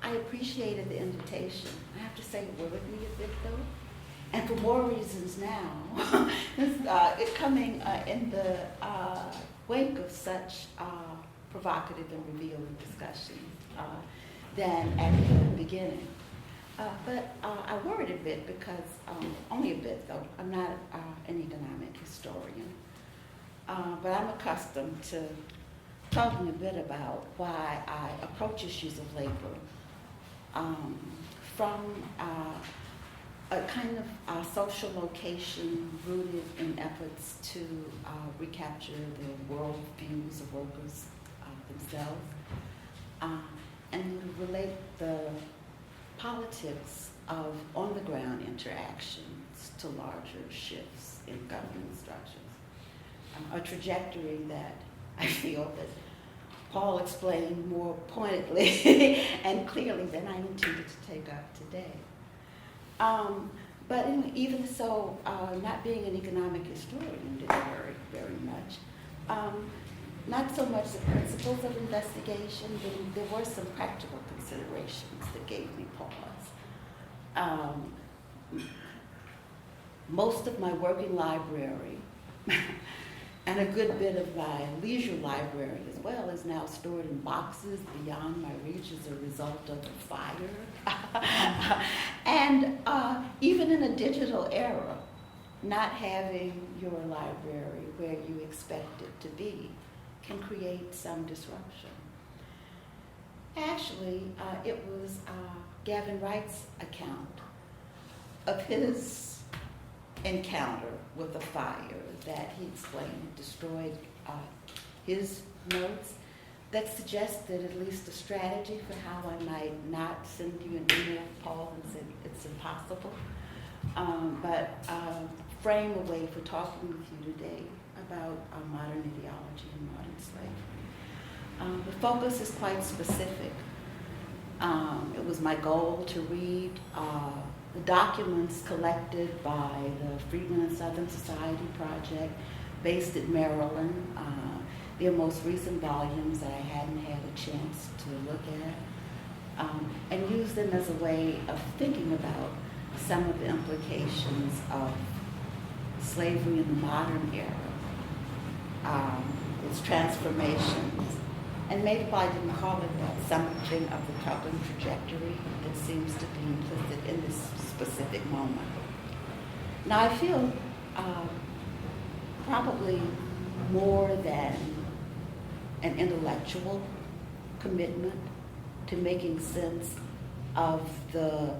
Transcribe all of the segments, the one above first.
I appreciated the invitation. I have to say it worried me a bit though, and for more reasons now. It coming in the wake of such provocative and revealing discussions than at the beginning. But I worried a bit because, only a bit though, I'm not an economic historian, but I'm accustomed to talking a bit about why I approach issues of labor from a kind of social location rooted in efforts to recapture the world views of workers themselves, and relate the politics of on-the-ground interactions to larger shifts in government structures. A trajectory that I feel that Paul explained more pointedly and clearly than I intended to take up today. But even so, not being an economic historian didn't worry very much. Not so much the principles of investigation, but there were some practical considerations that gave me pause. Most of my working library and a good bit of my leisure library as well is now stored in boxes beyond my reach as a result of a fire. And even in a digital era, not having your library where you expect it to be can create some disruption. Actually, it was Gavin Wright's account of his encounter with a fire that he explained destroyed his notes that suggested at least a strategy for how I might not send you an email, Paul, and say it's impossible, but frame a way for talking with you today about modern ideology and modern slavery. The focus is quite specific. It was my goal to read the documents collected by the Freedmen and Southern Society Project based at Maryland, their most recent volumes that I hadn't had a chance to look at, and use them as a way of thinking about some of the implications of slavery in the modern era, its transformations, and maybe if I didn't call it that, something of the troubling trajectory that seems to be implicit in this specific moment. Now I feel probably more than an intellectual commitment to making sense of the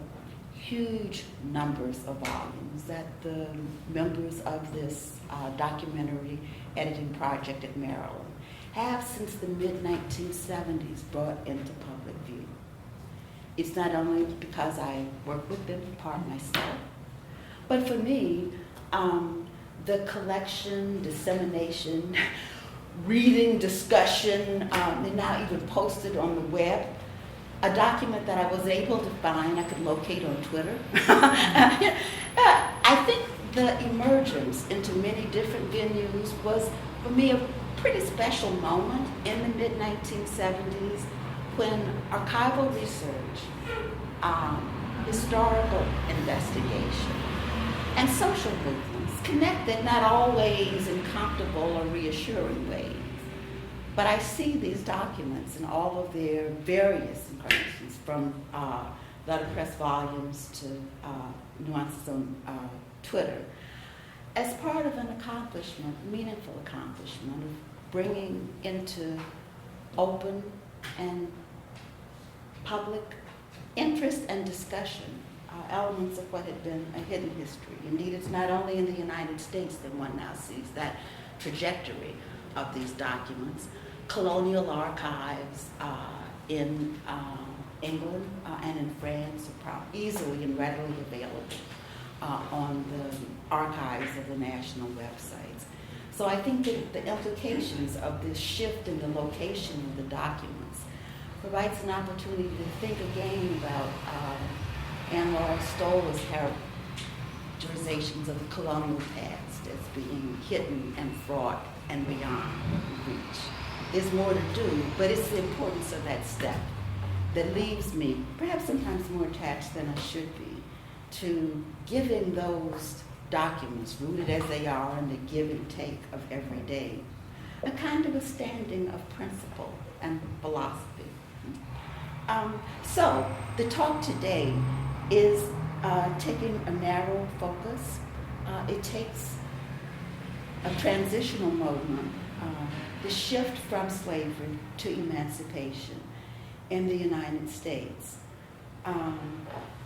huge numbers of volumes that the members of this documentary editing project at Maryland have since the mid-1970s brought into public view. It's not only because I work with them, part myself, but for me, the collection, dissemination, reading, discussion, they're now even posted on the web. A document that I was able to find, I could locate on Twitter. I think the emergence into many different venues was, for me, a pretty special moment in the mid-1970s when archival research, historical investigation, and social movements connected, not always in comfortable or reassuring ways. But I see these documents in all of their various incarnations, from letterpress volumes to nuances on Twitter, as part of an accomplishment, meaningful accomplishment of bringing into open and public interest and discussion elements of what had been a hidden history. Indeed, it's not only in the United States that one now sees that trajectory of these documents. Colonial archives in England and in France are easily and readily available on the archives of the national websites. So I think that the implications of this shift in the location of the documents provides an opportunity to think again about Anne Laura Stoller's characterizations of the colonial past as being hidden and fraught and beyond reach. There's more to do, but it's the importance of that step that leaves me perhaps sometimes more attached than I should be to giving those documents, rooted as they are in the give and take of every day, a kind of a standing of principle and philosophy. So the talk today is taking a narrow focus. It takes a transitional moment, the shift from slavery to emancipation in the United States.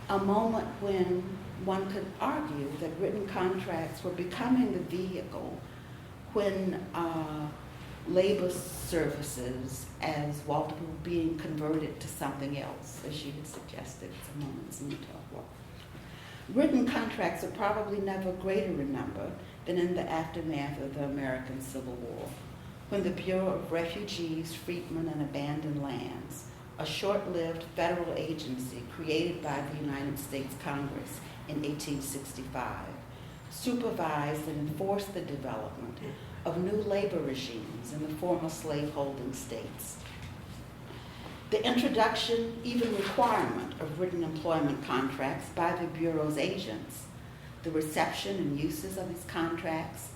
A moment when one could argue that written contracts were becoming the vehicle when labor services as Walter were being converted to something else, as you had suggested some moments in the talk. Written contracts are probably never greater in number than in the aftermath of the American Civil War, when the Bureau of Refugees, Freedmen, and Abandoned Lands, a short-lived federal agency created by the United States Congress in 1865, supervised and enforced the development of new labor regimes in the former slaveholding states. The introduction, even requirement, of written employment contracts by the Bureau's agents, the reception and uses of these contracts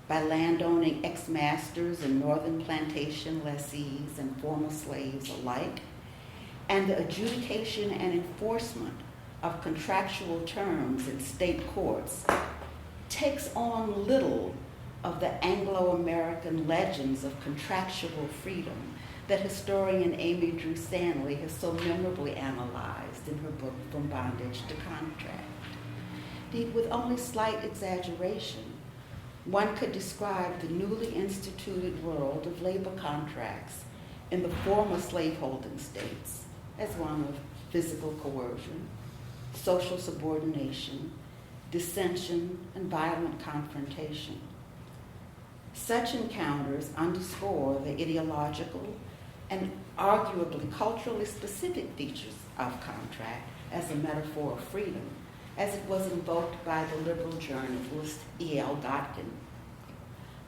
by landowning ex-masters and northern plantation lessees and former slaves alike, and the adjudication and enforcement of contractual terms in state courts takes on little of the Anglo-American legends of contractual freedom that historian Amy Drew Stanley has so memorably analyzed in her book From Bondage to Contract. Indeed, with only slight exaggeration, one could describe the newly instituted world of labor contracts in the former slaveholding states as one of physical coercion, social subordination, dissension, and violent confrontation. Such encounters underscore the ideological and arguably culturally specific features of contract as a metaphor of freedom, as it was invoked by the liberal journalist E.L. Godkin.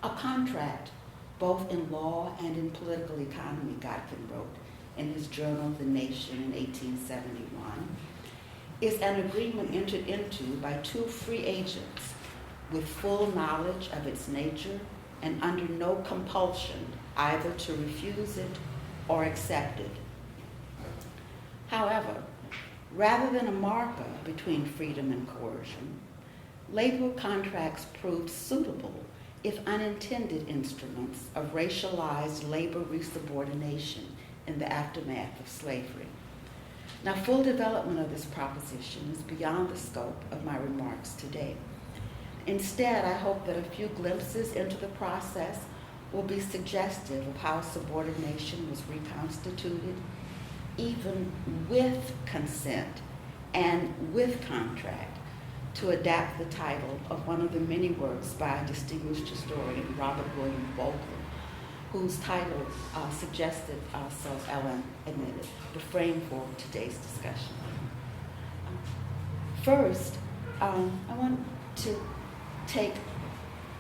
A contract, both in law and in political economy, Godkin wrote in his journal The Nation in 1871, is an agreement entered into by two free agents with full knowledge of its nature and under no compulsion either to refuse it or accept it. However, rather than a marker between freedom and coercion, labor contracts proved suitable, if unintended, instruments of racialized labor resubordination in the aftermath of slavery. Now, full development of this proposition is beyond the scope of my remarks today. Instead, I hope that a few glimpses into the process will be suggestive of how subordination was reconstituted, even with consent and with contract, to adapt the title of one of the many works by distinguished historian Robert William Bolton, whose title suggested, so Ellen admitted, the frame for today's discussion. First, I want to take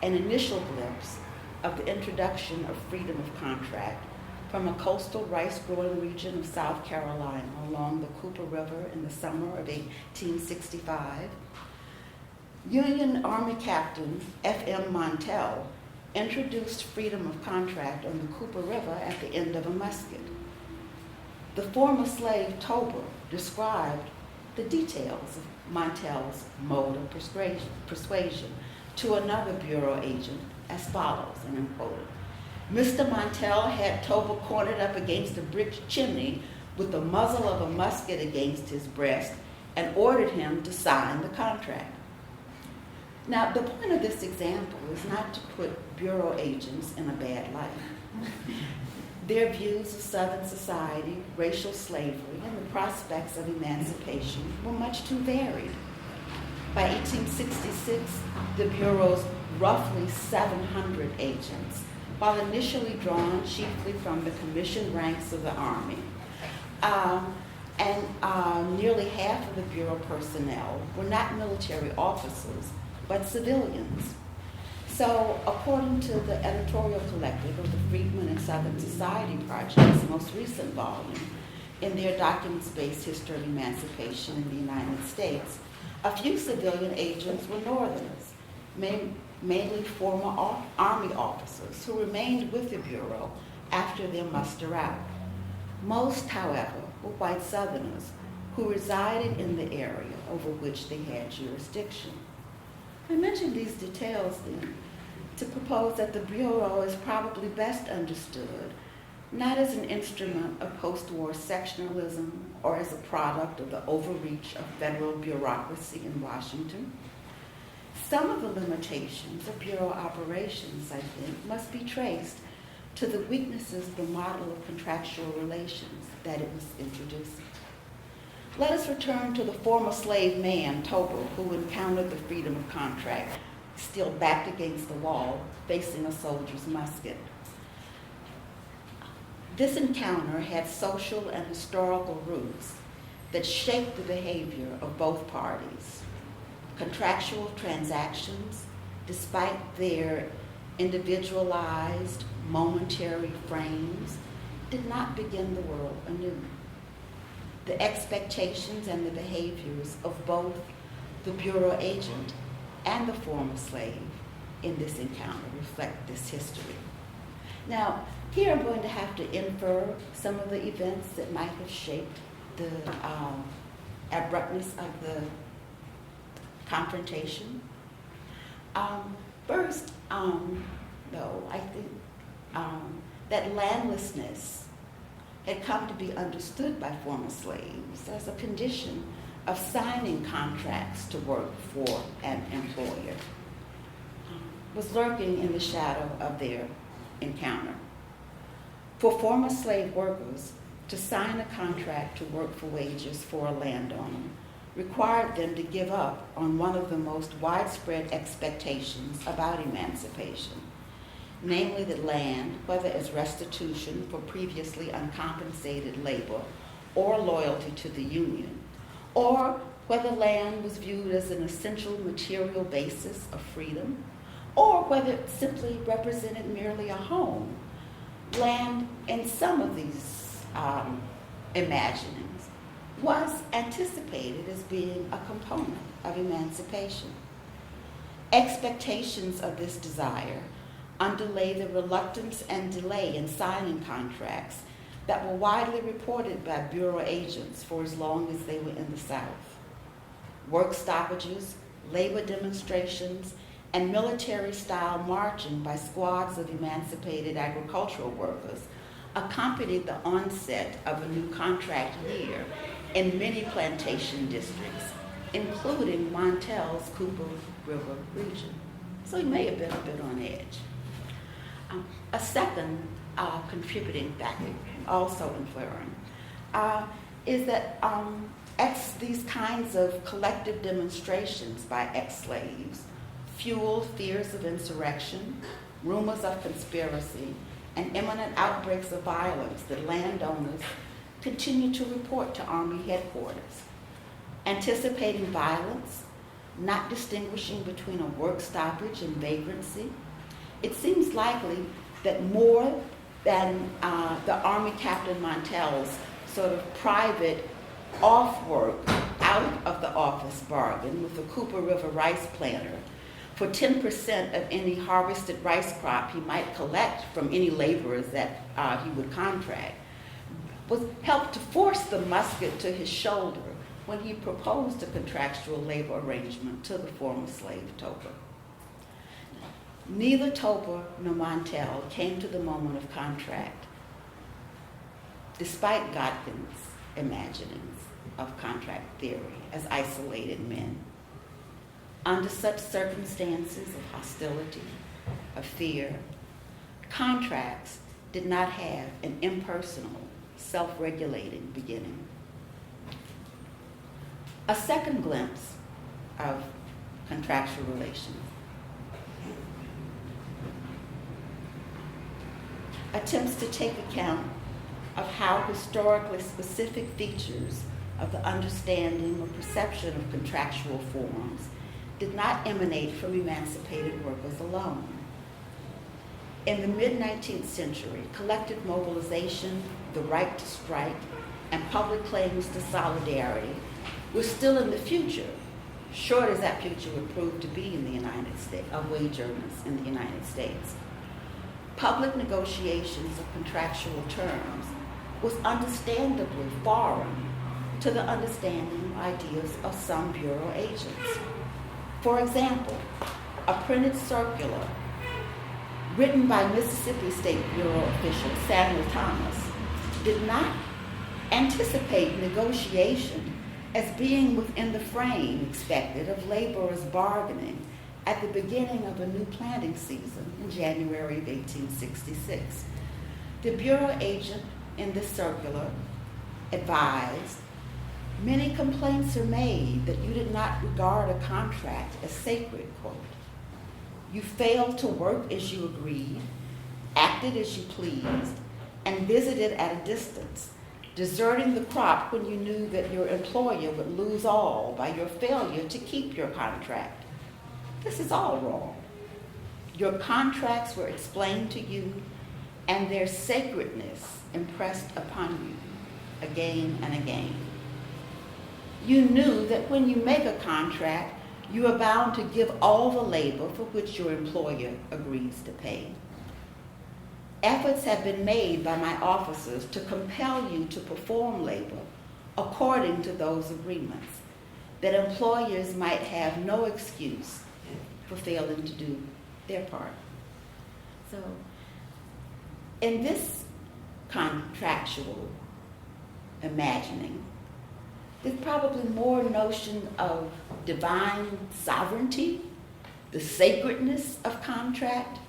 an initial glimpse of the introduction of freedom of contract from a coastal rice-growing region of South Carolina along the Cooper River in the summer of 1865. Union Army Captain F.M. Montell introduced freedom of contract on the Cooper River at the end of a musket. The former slave Tober described the details of Montell's mode of persuasion to another Bureau agent as follows, and I'm quoted: "Mr. Montell had Tober cornered up against a brick chimney with the muzzle of a musket against his breast and ordered him to sign the contract." Now, the point of this example is not to put Bureau agents in a bad light. Their views of Southern society, racial slavery, and the prospects of emancipation were much too varied. By 1866, the Bureau's roughly 700 agents, while initially drawn chiefly from the commissioned ranks of the Army, and nearly half of the Bureau personnel were not military officers, but civilians. So, according to the editorial collective of the Freedmen and Southern Society Project's most recent volume, in their documents-based history of emancipation in the United States, a few civilian agents were Northerners, mainly former Army officers who remained with the Bureau after their muster out. Most, however, were white Southerners who resided in the area over which they had jurisdiction. I mention these details then to propose that the Bureau is probably best understood not as an instrument of post-war sectionalism or as a product of the overreach of federal bureaucracy in Washington. Some of the limitations of Bureau operations, I think, must be traced to the weaknesses of the model of contractual relations that it was introducing. Let us return to the former slave man, Tober, who encountered the freedom of contract, still backed against the wall, facing a soldier's musket. This encounter had social and historical roots that shaped the behavior of both parties. Contractual transactions, despite their individualized, momentary frames, did not begin the world anew. The expectations and the behaviors of both the Bureau agent and the former slave in this encounter reflect this history. Now, here I'm going to have to infer some of the events that might have shaped the abruptness of the confrontation. First, though, I think that landlessness had come to be understood by former slaves as a condition of signing contracts to work for an employer, was lurking in the shadow of their encounter. For former slave workers, to sign a contract to work for wages for a landowner required them to give up on one of the most widespread expectations about emancipation, namely that land, whether as restitution for previously uncompensated labor or loyalty to the Union, or whether land was viewed as an essential material basis of freedom, or whether it simply represented merely a home. Land, in some of these imaginings, was anticipated as being a component of emancipation. Expectations of this desire underlay the reluctance and delay in signing contracts that were widely reported by Bureau agents for as long as they were in the South. Work stoppages, labor demonstrations, and military-style marching by squads of emancipated agricultural workers accompanied the onset of a new contract year in many plantation districts, including Montel's Cooper River region. So he may have been a bit on edge. A second contributing factor, also influring, is that these kinds of collective demonstrations by ex-slaves fueled fears of insurrection, rumors of conspiracy, and imminent outbreaks of violence that landowners continued to report to Army headquarters. Anticipating violence, not distinguishing between a work stoppage and vagrancy, it seems likely that more than the Army Captain Montel's sort of private off-work, out of the office bargain with the Cooper River rice planter for 10% of any harvested rice crop he might collect from any laborers that he would contract, was helped to force the musket to his shoulder when he proposed a contractual labor arrangement to the former slave Tober. Neither Tober nor Montel came to the moment of contract, despite Godkin's imaginings of contract theory as isolated men. Under such circumstances of hostility, of fear, contracts did not have an impersonal, self-regulating beginning. A second glimpse of contractual relations attempts to take account of how historically specific features of the understanding or perception of contractual forms did not emanate from emancipated workers alone. In the mid-19th century, collective mobilization, the right to strike, and public claims to solidarity were still in the future, short as that future would prove to be in the United States, of wage earners in the United States. Public negotiations of contractual terms was understandably foreign to the understanding ideas of some bureau agents. For example, a printed circular written by Mississippi State Bureau official Samuel Thomas did not anticipate negotiation as being within the frame expected of laborers bargaining at the beginning of a new planting season in January of 1866. The bureau agent in this circular advised, "Many complaints are made that you did not regard a contract as sacred, quote. You failed to work as you agreed, acted as you pleased, and visited at a distance, deserting the crop when you knew that your employer would lose all by your failure to keep your contract. This is all wrong. Your contracts were explained to you and their sacredness impressed upon you again and again. You knew that when you make a contract, you are bound to give all the labor for which your employer agrees to pay. Efforts have been made by my officers to compel you to perform labor according to those agreements, that employers might have no excuse for failing to do their part." So, in this contractual imagining, there's probably more notion of divine sovereignty, the sacredness of contract,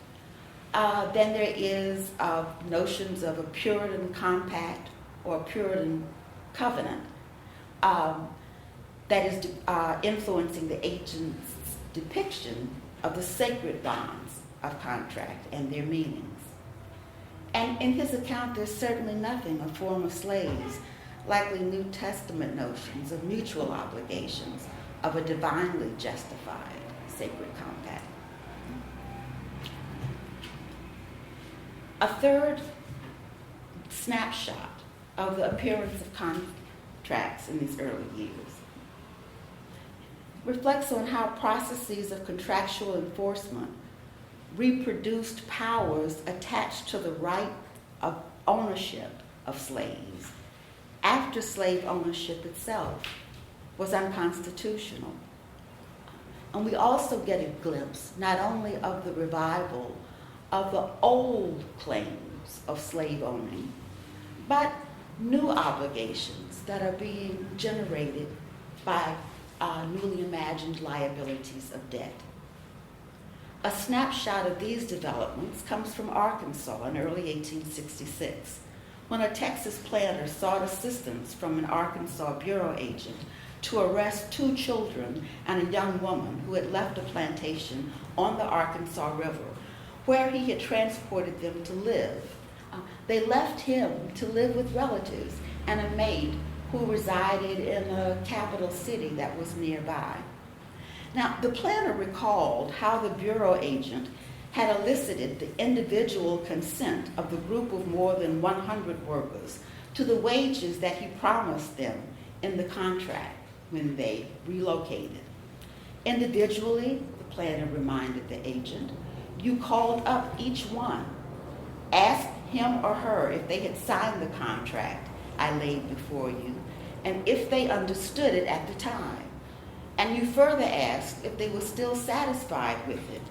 than there is of notions of a Puritan compact or a Puritan covenant that is influencing the agent's depiction of the sacred bonds of contract and their meanings. And in his account, there's certainly nothing of former slaves, likely New Testament notions of mutual obligations, of a divinely justified sacred compact. A third snapshot of the appearance of contracts in these early years reflects on how processes of contractual enforcement reproduced powers attached to the right of ownership of slaves after slave ownership itself was unconstitutional. And we also get a glimpse not only of the revival of the old claims of slave owning, but new obligations that are being generated by newly imagined liabilities of debt. A snapshot of these developments comes from Arkansas in early 1866, when a Texas planter sought assistance from an Arkansas bureau agent to arrest 2 children and a young woman who had left a plantation on the Arkansas River, where he had transported them to live. They left him to live with relatives and a maid who resided in a capital city that was nearby. Now, the planter recalled how the bureau agent had elicited the individual consent of the group of more than 100 workers to the wages that he promised them in the contract when they relocated. Individually, the planter reminded the agent, you called up each one, asked him or her if they had signed the contract I laid before you, and if they understood it at the time. And you further asked if they were still satisfied with it,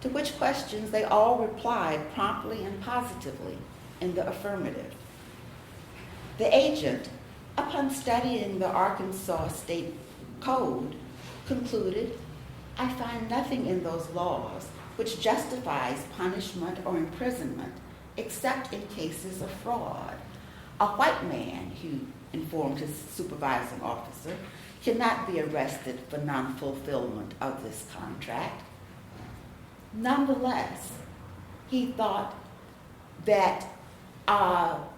to which questions they all replied promptly and positively in the affirmative. The agent, upon studying the Arkansas State Code, concluded, I find nothing in those laws which justifies punishment or imprisonment except in cases of fraud. A white man, he informed his supervising officer, cannot be arrested for non-fulfillment of this contract. Nonetheless, he thought that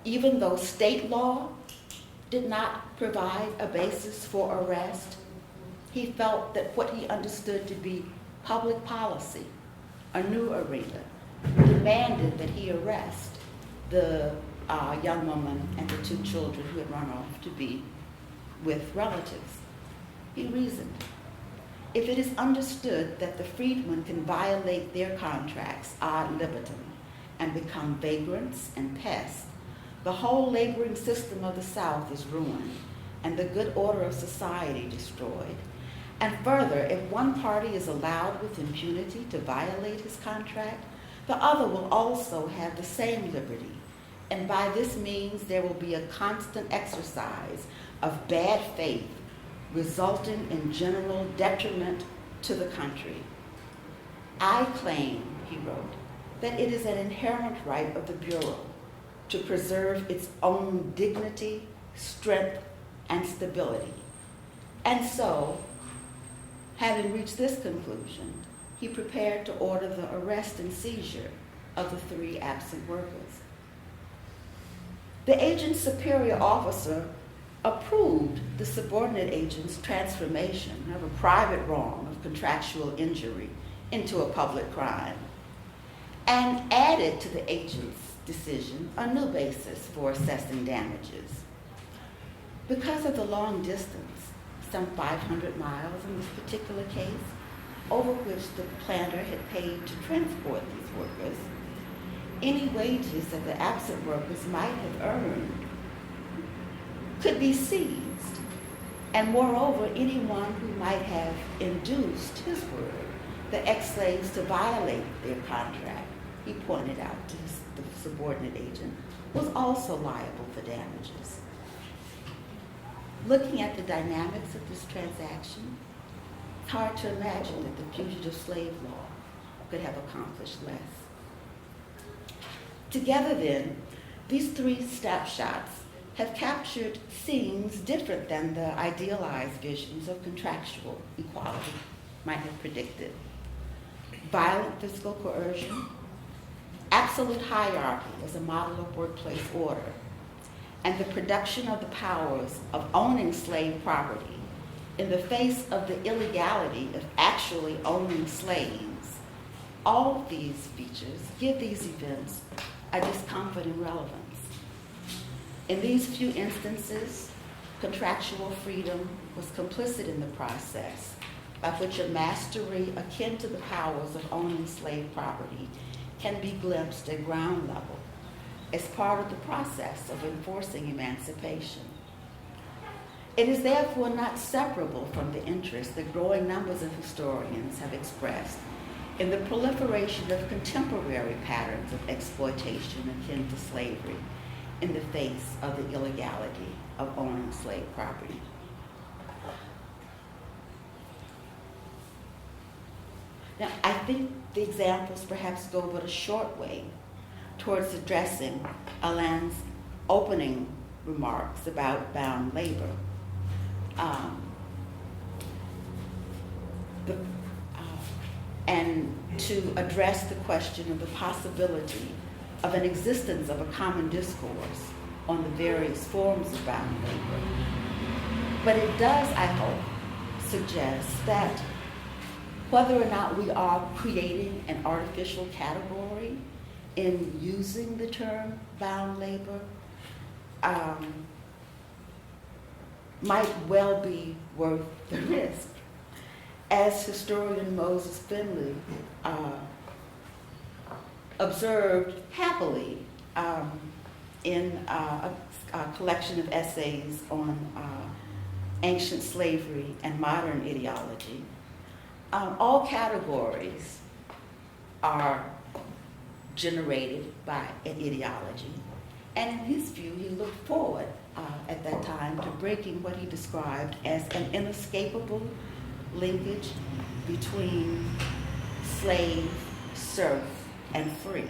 even though state law did not provide a basis for arrest, he felt that what he understood to be public policy, a new arena, demanded that he arrest the a young woman and the 2 children who had run off to be with relatives. He reasoned, if it is understood that the freedmen can violate their contracts ad libitum and become vagrants and pests, the whole laboring system of the South is ruined and the good order of society destroyed. And further, if one party is allowed with impunity to violate his contract, the other will also have the same liberty. And by this means, there will be a constant exercise of bad faith, resulting in general detriment to the country. I claim, he wrote, that it is an inherent right of the Bureau to preserve its own dignity, strength, and stability. And so, having reached this conclusion, he prepared to order the arrest and seizure of the 3 absent workers. The agent's superior officer approved the subordinate agent's transformation of a private wrong of contractual injury into a public crime, and added to the agent's decision a new basis for assessing damages. Because of the long distance, some 500 miles in this particular case, over which the planter had paid to transport these workers, any wages that the absent workers might have earned could be seized, and moreover, anyone who might have induced, his word, the ex-slaves to violate their contract, he pointed out to the subordinate agent, was also liable for damages. Looking at the dynamics of this transaction, it's hard to imagine that the fugitive slave law could have accomplished less. Together then, these 3 snapshots have captured scenes different than the idealized visions of contractual equality might have predicted. Violent physical coercion, absolute hierarchy as a model of workplace order, and the production of the powers of owning slave property in the face of the illegality of actually owning slaves. All of these features give these events a discomforting relevance. In these few instances, contractual freedom was complicit in the process by which a mastery akin to the powers of owning slave property can be glimpsed at ground level as part of the process of enforcing emancipation. It is therefore not separable from the interest that growing numbers of historians have expressed in the proliferation of contemporary patterns of exploitation akin to slavery in the face of the illegality of owning slave property. Now, I think the examples perhaps go but a short way towards addressing Alain's opening remarks about bound labor. And to address the question of the possibility of an existence of a common discourse on the various forms of bound labor. But it does, I hope, suggest that whether or not we are creating an artificial category in using the term bound labor might well be worth the risk. As historian Moses Finley observed happily in a collection of essays on ancient slavery and modern ideology, all categories are generated by an ideology. And in his view, he looked forward at that time to breaking what he described as an inescapable linkage between slave, serf, and free.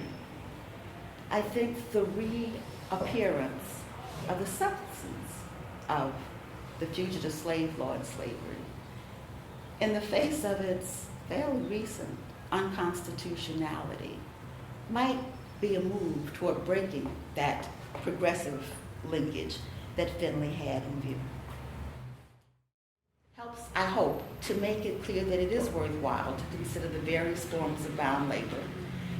I think the reappearance of the substance of the fugitive slave law and slavery in the face of its fairly recent unconstitutionality might be a move toward breaking that progressive linkage that Finley had in view. Helps, I hope, to make it clear that it is worthwhile to consider the various forms of bound labor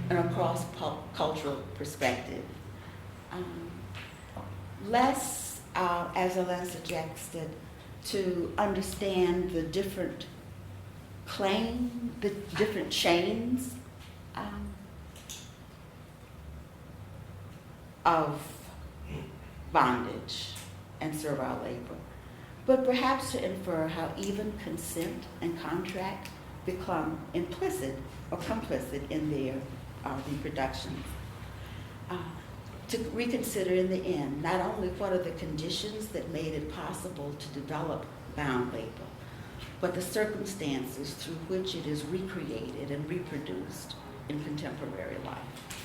in a cross-cultural perspective. less, as Alain suggested, to understand the different the different chains of bondage and servile labor, but perhaps to infer how even consent and contract become implicit or complicit in their reproductions. To reconsider in the end, not only what are the conditions that made it possible to develop bound labor, but the circumstances through which it is recreated and reproduced in contemporary life.